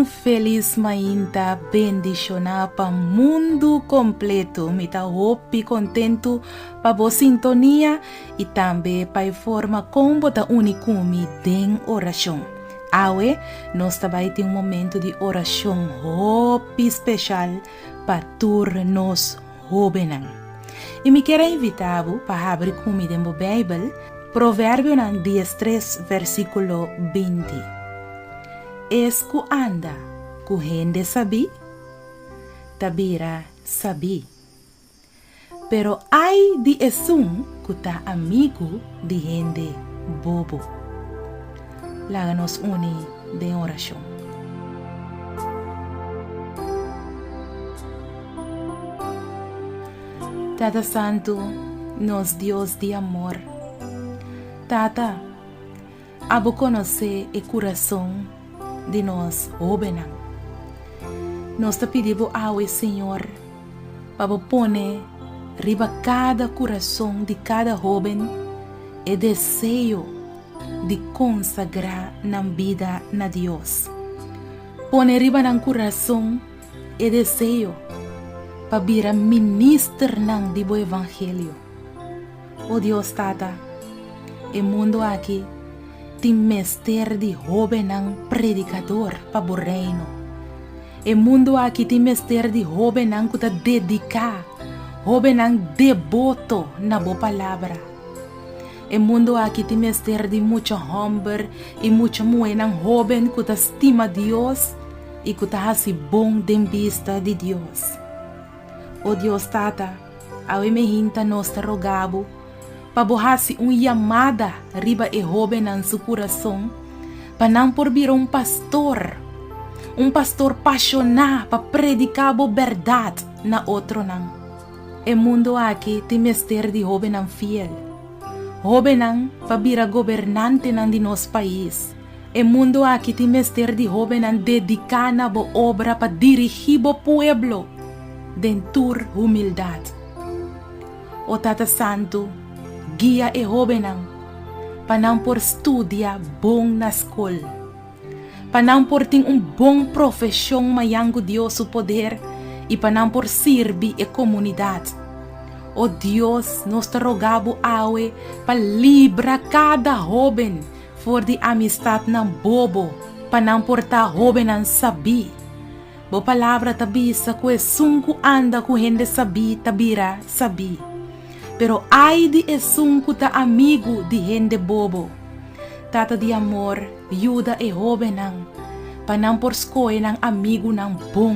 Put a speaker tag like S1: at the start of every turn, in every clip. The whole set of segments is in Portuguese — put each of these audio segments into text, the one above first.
S1: Feliz mainta bendicionar para mundo completo. Me tá hope contento para boa sintonia e também para forma como tá unicumi den oração. Awe, nós também tem momento de oração hope especial para turnos jovenan. E me quero invitar para abrir comigo na Bíblia, Provérbio 13, versículo 20. Es ku anda ku gente sabi, tabira sabi. Pero hay di esung ku ta amigo di gente bobo. Láganos uni de oración. Tata Santo, nos Dios de amor. Tata, abo conocer el corazón de nós jóvenes. Nós te pedimos ao Senhor para pôr riba cada coração de cada jovem e desejo de consagrar na vida na Deus. Põe riba no coração e desejo para vir ministro do Evangelho. Oh Deus, Tata, o mundo aqui tem mestre de jovem predicador para o reino. O mundo aqui tem mestre de jovem que está dedicado, jovem devoto na boa palavra. O mundo aqui tem mestre de muito homem e muito mulher jovem que estima Deus e que está assim bom de vista de Deus. Oh Deus, Tata, ao me hinta nós te rogamos para borrar-se chamada riba e jovem em seu coração, para não por vir um pastor apaixonado para predicar a verdade na outro não. O mundo aqui tem mestre de jovem fiel, jovem para vir a governante de nosso país. O mundo aqui tem mestre de jovem dedicado na obra para dirigir o povo dentro da humildade. O Tata Santo, guia e jovem para não por estudar bom na escola, para não por ter bom profissão maiango Deus o poder e para não por servir a comunidade. Oh Deus, nós te rogamos awe para livrar cada jovem for de amistade não bobo, para não por ta jovem não saber. Boa palavra tabisa que sunku anda com gente sabi tabira sabi. Pero ai de esunku ta amigo de gente bobo. Tata de amor, ajuda e jovem para não por escolher amigo não bom.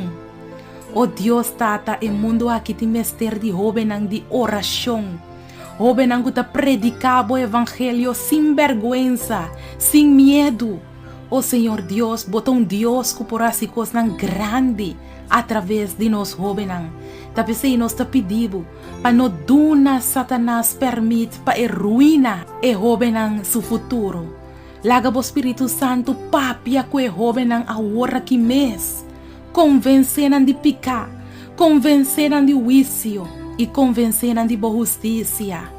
S1: Oh Deus, Tata, o mundo aqui tem mestre de jovem de oração. Jovem que ta predicar o evangelho sem vergüenza, sem medo. Oh Senhor Deus, botou Deus que por assim coisa grande através de nós jovens. Tapi se nós te pedimos para não duna Satanás permite para ruína e jovem seu futuro. Laga o Espírito Santo papia que jovem a hora que mês. Convenceram de picar, convenceram de vício e convenceram de boa justiça.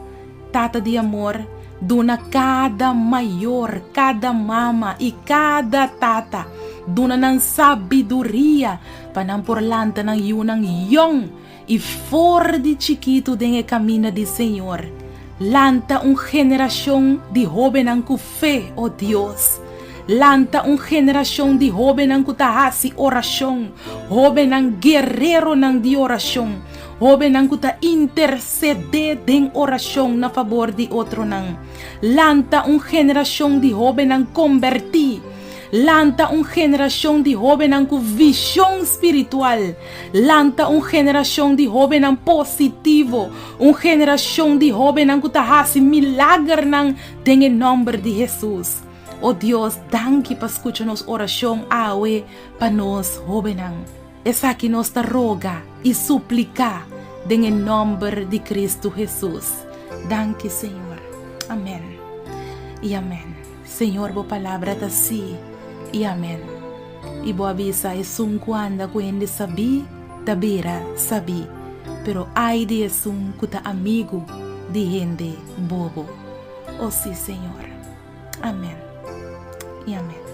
S1: Tata de amor, duna cada maior, cada mama e cada tata, duna nan sabedoria, para não por lanta nan yong e for de chiquito den caminho de Senhor. Lanta geração de jovem com fé, oh Deus. Lanta geração de jovem que ta hasi oração, jovem guerreiro de oração, jovem que ta interceder em oração na favor de outro não. Lanta geração de jovem convertir. Lanta geração de jovem com visão espiritual. Lanta geração de jovem positivo. Geração de jovem que ta hasi milagre em nome de Jesus. Oh Deus, danke para escuchar nossa oração awe para nós jovens. Essa que nós te roga e suplica em nome de Cristo Jesus. Danke, Senhor. Amém. E amém. Senhor, boa palavra está sim. E amém. E boa avisa é quando quando sabi, tabira sabi. Pero ai de que ta amigo de gente bobo. Oh sim, Senhor. Amém. E amém.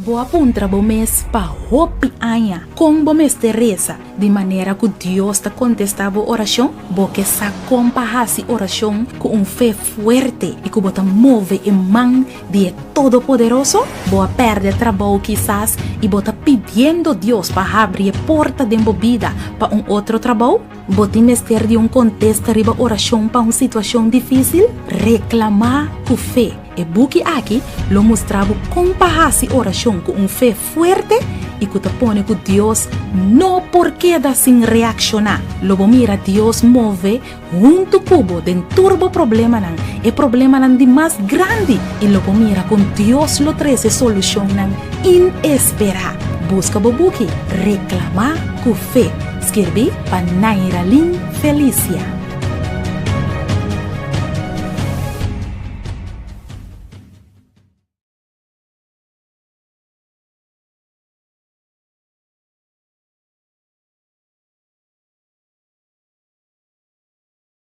S1: Boa puntra bo mes pa hopi anya. Com bo mes Teresa. De maneira que Deus te contestava oração. Bo que sa compahasi oração com fé fuerte. E que bota move em mão de Todo-Poderoso. Boa perde trabalho quizás. E bota pedindo Deus para abrir porta de vida para outro trabalho. Bota mester de contexto riba oração para situação difícil. Reclamar com fé. E buki aqui lo mostrava compahasi oração com fé fuerte e que te pone que Deus não porque da sin reaccionar. Logo mira Deus move junto cubo den turbo problema nan e problema nan de mais grande e logo mira com Deus lo treze solução nan inesperada. Busca bobuki reclamar com fé. Escrevi para Naira Lin Felicia.